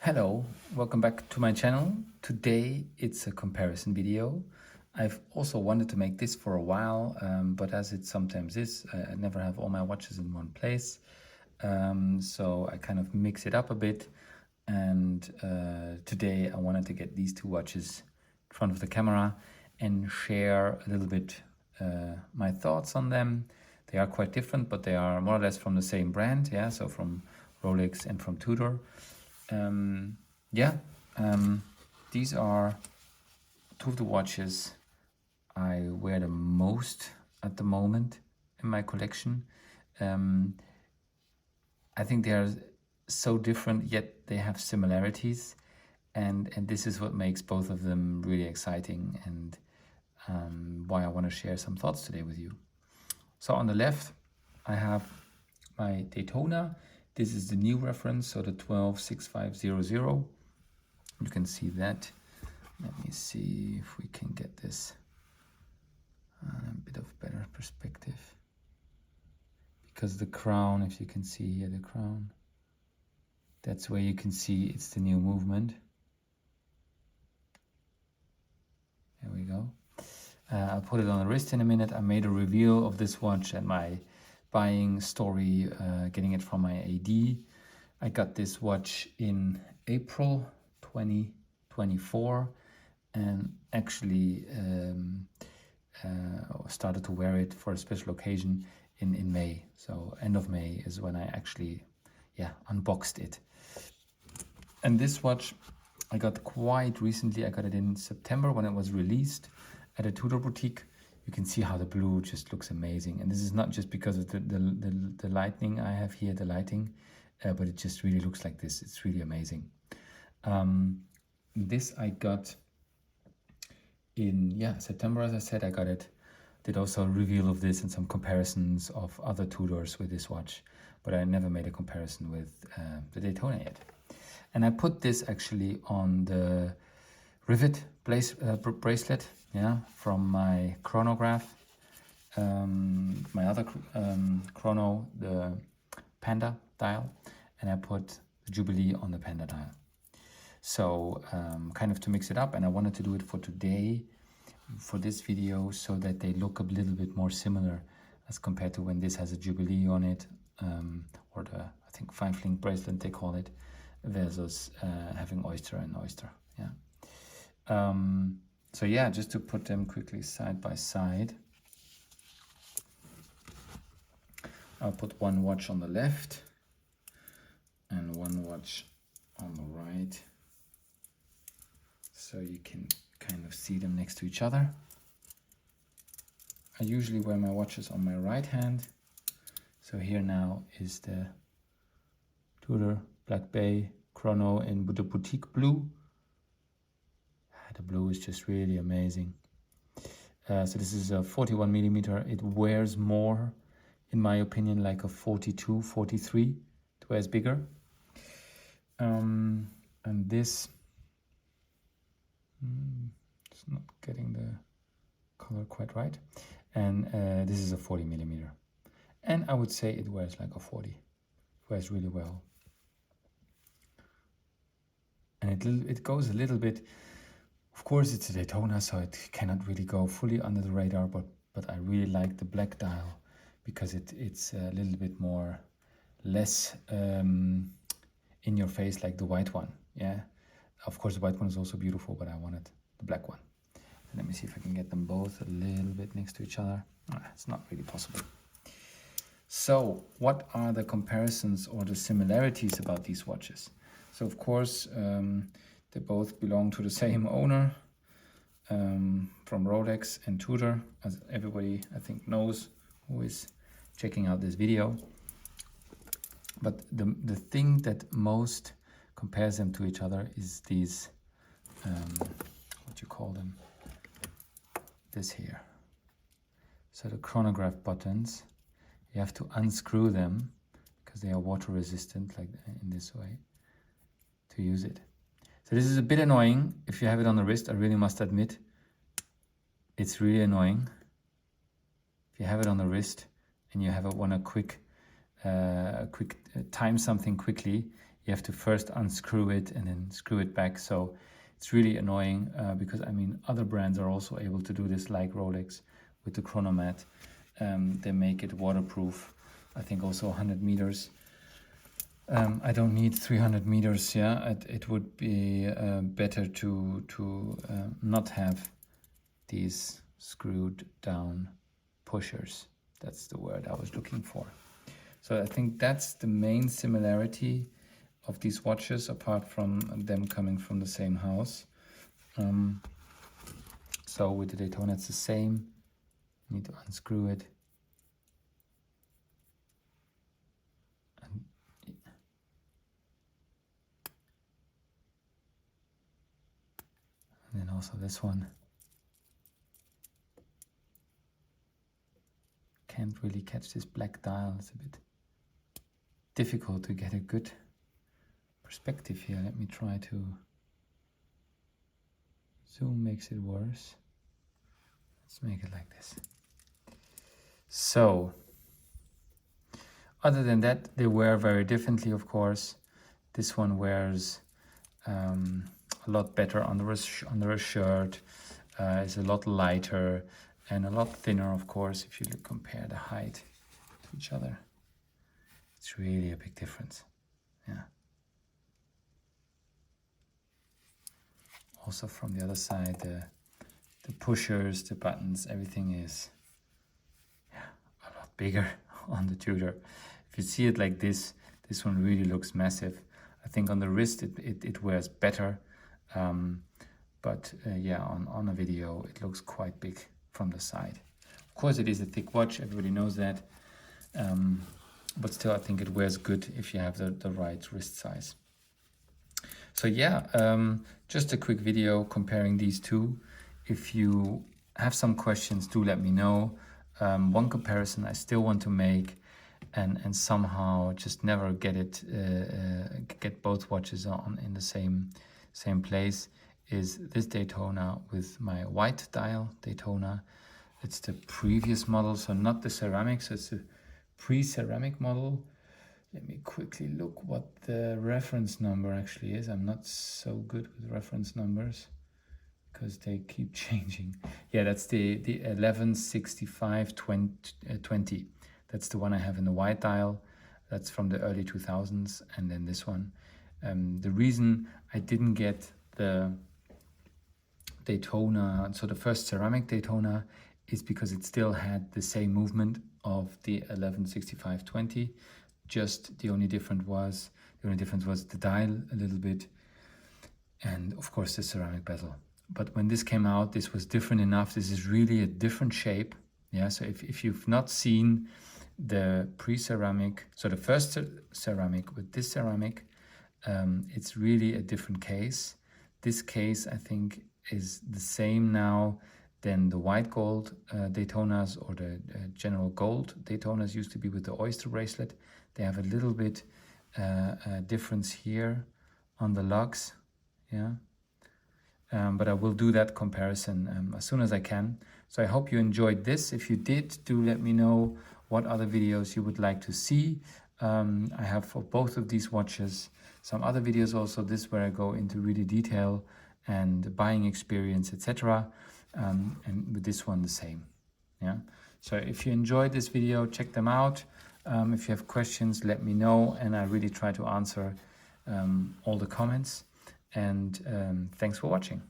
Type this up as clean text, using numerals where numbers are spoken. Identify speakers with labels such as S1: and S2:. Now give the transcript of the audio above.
S1: Hello, welcome back to my channel. Today it's a comparison video. I've also wanted to make this for a while, but as it sometimes is, I never have all my watches in one place. So I kind of mix it up a bit. And today I wanted to get these two watches in front of the camera and share a little bit my thoughts on them. They are quite different, but they are more or less from the same brand. Yeah, so from Rolex and from Tudor. These are two of the watches I wear the most at the moment in my collection. I think they are so different, yet they have similarities, and this is what makes both of them really exciting, and why I want to share some thoughts today with you. So on the left, I have my Daytona. This is the new reference, so the 126500. You can see that. Let me see if we can get this a bit of better perspective. Because the crown, if you can see here, the crown, that's where you can see it's the new movement. There we go. I'll put it on the wrist in a minute. I made a review of this watch and my buying story, getting it from my AD. I got this watch in April 2024 and actually started to wear it for a special occasion in May. So end of May is when I actually unboxed it. And this watch I got quite recently. I got it in September when it was released at a Tudor boutique. You can see how the blue just looks amazing. And this is not just because of the lighting I have here, the lighting, but it just really looks like this. It's really amazing. This I got in September, as I said. I got it. Did also a review of this and some comparisons of other Tudors with this watch, but I never made a comparison with the Daytona yet. And I put this actually on the rivet bracelet, from my chronograph, my other chrono, the Panda dial, and I put the Jubilee on the Panda dial. So kind of to mix it up, and I wanted to do it for today, for this video, so that they look a little bit more similar as compared to when this has a Jubilee on it, or the, I think, 5-link bracelet they call it, versus having oyster and oyster. So just to put them quickly side by side, I'll put one watch on the left and one watch on the right, so you can kind of see them next to each other. I usually wear my watches on my right hand. So here now is the Tudor Black Bay Chrono in the boutique blue. The blue is just really amazing. So this is a 41 millimeter. It wears more, in my opinion, like a 42, 43. It wears bigger. And this, it's not getting the color quite right. And this is a 40 millimeter. And I would say it wears like a 40. It wears really well. And it goes a little bit, of course it's a Daytona, so it cannot really go fully under the radar, but I really like the black dial because it's a little bit more, less in your face like the white one. Of course the white one is also beautiful, but I wanted the black one. And let me see if I can get them both a little bit next to each other. It's not really possible. So what are the comparisons or the similarities about these watches? So of course they both belong to the same owner, from Rolex and Tudor, as everybody I think knows who is checking out this video. But the thing that most compares them to each other is these, what you call them, this here. So the chronograph buttons, you have to unscrew them because they are water resistant, like in this way, to use it. So this is a bit annoying if you have it on the wrist. I really must admit, it's really annoying. If you have it on the wrist and you want to quick time something quickly, you have to first unscrew it and then screw it back. So it's really annoying because I mean other brands are also able to do this, like Rolex with the Chronomat. They make it waterproof, I think also 100 meters. I don't need 300 meters. Yeah, it would be better to not have these screwed down pushers. That's the word I was looking for. So I think that's the main similarity of these watches, apart from them coming from the same house. So with the Daytona it's the same. You need to unscrew it. And then also this one. Can't really catch this black dial. It's a bit difficult to get a good perspective here. Let me try to zoom, makes it worse. Let's make it like this. So other than that, they wear very differently, of course. This one wears a lot better under a shirt, is a lot lighter and a lot thinner, of course, if you compare the height to each other. It's really a big difference. Yeah. Also from the other side, the pushers, the buttons, everything is a lot bigger on the Tudor. If you see it like this, this one really looks massive. I think on the wrist it wears better, but yeah, on a video it looks quite big from the side. Of course it is a thick watch, everybody knows that, but still I think it wears good if you have the right wrist size. So yeah, just a quick video comparing these two. If you have some questions, do let me know. One comparison I still want to make, and somehow just never get both watches on in the same place, is this Daytona with my white dial Daytona. It's the previous model, so not the ceramic, so it's a pre-ceramic model. Let me quickly look what the reference number actually is. I'm not so good with reference numbers because they keep changing. Yeah, that's the 116520. That's the one I have in the white dial. That's from the early 2000s. And then this one. The reason I didn't get the Daytona, so the first ceramic Daytona, is because it still had the same movement of the 116520. Just the only difference was the dial a little bit, and of course the ceramic bezel. But when this came out, this was different enough. This is really a different shape. Yeah, so if you've not seen the pre-ceramic, so the first ceramic with this ceramic, it's really a different case. This case, I think, is the same now than the white gold Daytonas, or the general gold Daytonas used to be with the oyster bracelet. They have a little bit difference here on the lugs, yeah. But I will do that comparison as soon as I can. So I hope you enjoyed this. If you did, do let me know what other videos you would like to see. I have for both of these watches some other videos also, this where I go into really detail and buying experience, etc. And with this one the same. Yeah. So if you enjoyed this video, check them out. If you have questions, let me know, and I really try to answer all the comments. And thanks for watching.